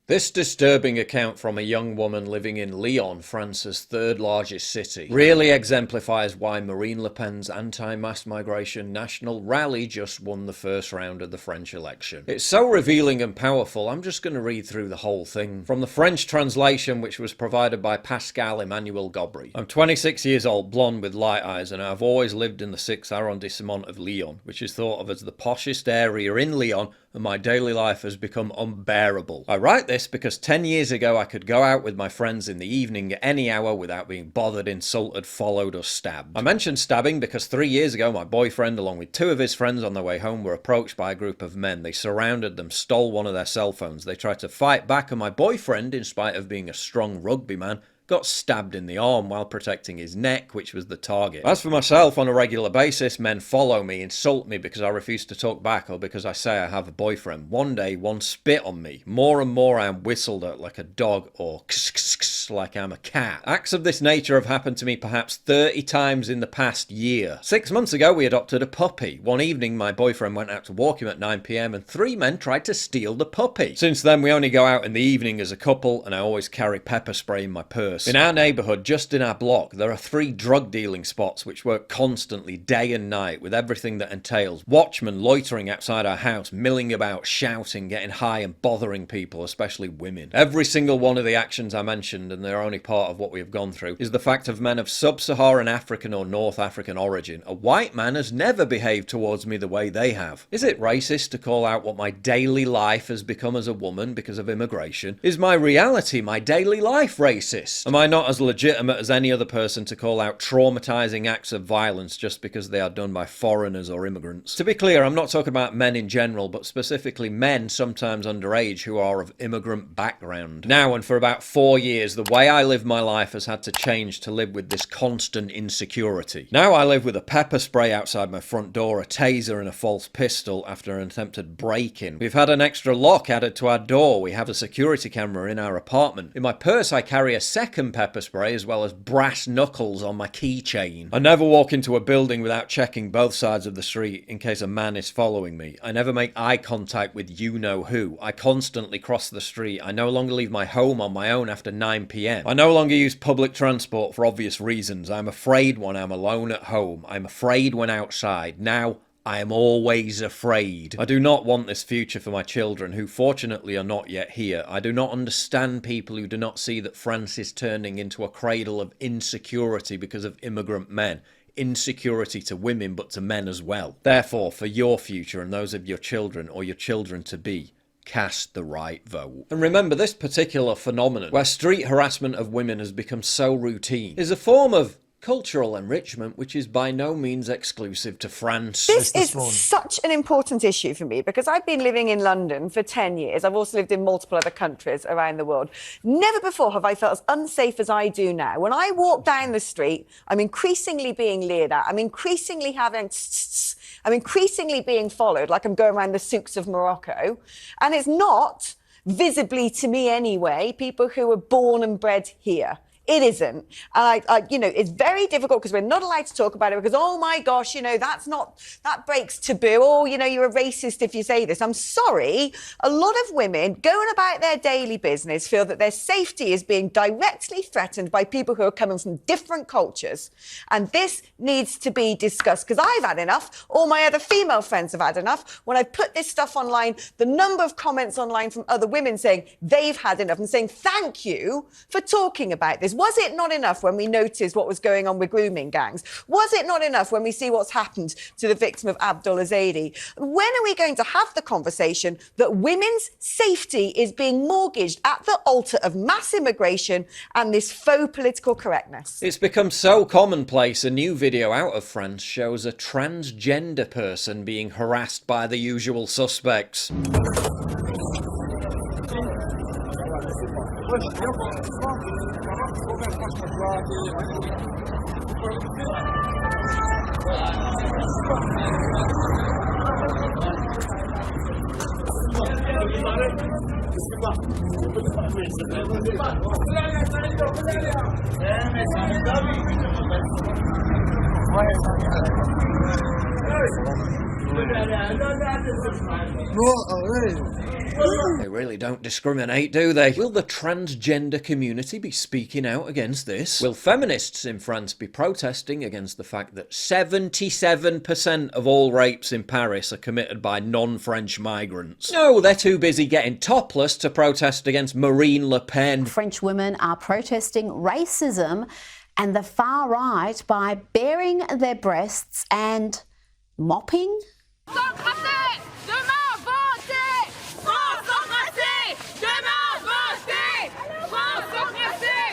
This disturbing account from a young woman living in Lyon, France's third largest city, really exemplifies why Marine Le Pen's anti-mass migration national rally just won the first round of the French election. It's so revealing and powerful, I'm just going to read through the whole thing. From the French translation, which was provided by Pascal Emmanuel Gobry. I'm 26 years old, blonde with light eyes, and I've always lived in the 6th arrondissement of Lyon, which is thought of as the poshest area in Lyon, and my daily life has become unbearable. I write this because 10 years ago I could go out with my friends in the evening at any hour without being bothered, insulted, followed or stabbed. I mentioned stabbing because 3 years ago my boyfriend along with 2 of his friends on their way home were approached by a group of men. They surrounded them, stole one of their cell phones. They tried to fight back and my boyfriend, in spite of being a strong rugby man, got stabbed in the arm while protecting his neck, which was the target. As for myself, on a regular basis, men follow me, insult me because I refuse to talk back or because I say I have a boyfriend. One day, one spit on me. More and more I am whistled at like a dog or like I'm a cat. Acts of this nature have happened to me perhaps 30 times in the past year. 6 months ago, we adopted a puppy. One evening, my boyfriend went out to walk him at 9 p.m. and 3 men tried to steal the puppy. Since then, we only go out in the evening as a couple and I always carry pepper spray in my purse. In our neighbourhood, just in our block, there are 3 drug dealing spots which work constantly, day and night, with everything that entails. Watchmen loitering outside our house, milling about, shouting, getting high and bothering people, especially women. Every single one of the actions I mentioned, and they're only part of what we have gone through, is the fact of men of sub-Saharan African or North African origin. A white man has never behaved towards me the way they have. Is it racist to call out what my daily life has become as a woman because of immigration? Is my reality, my daily life, racist? Am I not as legitimate as any other person to call out traumatizing acts of violence just because they are done by foreigners or immigrants? To be clear, I'm not talking about men in general, but specifically men, sometimes underage, who are of immigrant background. Now, and for about 4 years, the way I live my life has had to change to live with this constant insecurity. Now I live with a pepper spray outside my front door, a taser and a false pistol after an attempted break-in. We've had an extra lock added to our door. We have a security camera in our apartment. In my purse, I carry a second pepper spray as well as brass knuckles on my keychain. I never walk into a building without checking both sides of the street in case a man is following me. I never make eye contact with you-know-who. I constantly cross the street. I no longer leave my home on my own after 9 p.m. I no longer use public transport for obvious reasons. I'm afraid when I'm alone at home. I'm afraid when outside. Now, I am always afraid. I do not want this future for my children, who fortunately are not yet here. I do not understand people who do not see that France is turning into a cradle of insecurity because of immigrant men. Insecurity to women, but to men as well. Therefore, for your future and those of your children or your children to be, cast the right vote. And remember, this particular phenomenon, where street harassment of women has become so routine, is a form of cultural enrichment which is by no means exclusive to France. This is such an important issue for me because I've been living in London for 10 years. I've also lived in multiple other countries around the world. Never before have I felt as unsafe as I do now. When I walk down the street, I'm increasingly being leered at. I'm increasingly being followed like I'm going around the souks of Morocco. And it's not, visibly to me anyway, people who were born and bred here. It isn't. And it's very difficult because we're not allowed to talk about it because, oh my gosh, that breaks taboo. Oh, you're a racist if you say this. I'm sorry. A lot of women going about their daily business feel that their safety is being directly threatened by people who are coming from different cultures. And this needs to be discussed because I've had enough. All my other female friends have had enough. When I put this stuff online, the number of comments online from other women saying they've had enough and saying thank you for talking about this. Was it not enough when we noticed what was going on with grooming gangs? Was it not enough when we see what's happened to the victim of Abdul Azadi? When are we going to have the conversation that women's safety is being mortgaged at the altar of mass immigration and this faux political correctness? It's become so commonplace. A new video out of France shows a transgender person being harassed by the usual suspects. They really don't discriminate, do they? Will the transgender community be speaking out against this? Will feminists in France be protesting against the fact that 77% of all rapes in Paris are committed by non-French migrants? No, they're too busy getting topless to protest against Marine Le Pen. French women are protesting racism and the far right by baring their breasts and mopping.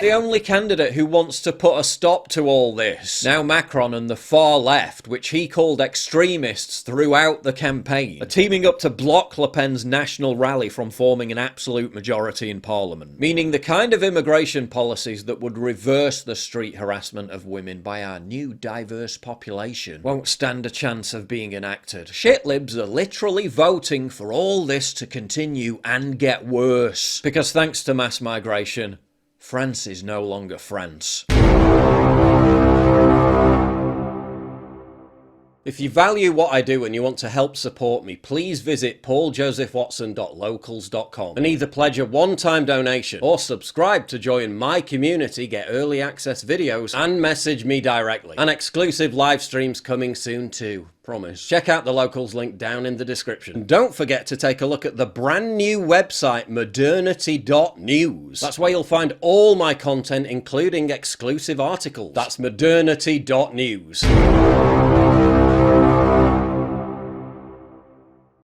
The only candidate who wants to put a stop to all this. Now Macron and the far left, which he called extremists throughout the campaign, are teaming up to block Le Pen's national rally from forming an absolute majority in parliament. Meaning the kind of immigration policies that would reverse the street harassment of women by our new diverse population won't stand a chance of being enacted. Shitlibs are literally voting for all this to continue and get worse. Because thanks to mass migration, France is no longer France. If you value what I do and you want to help support me, please visit pauljosephwatson.locals.com and either pledge a one-time donation or subscribe to join my community, get early access videos, and message me directly. And exclusive live streams coming soon too. Promise. Check out the Locals link down in the description. And don't forget to take a look at the brand new website, modernity.news. That's where you'll find all my content, including exclusive articles. That's modernity.news.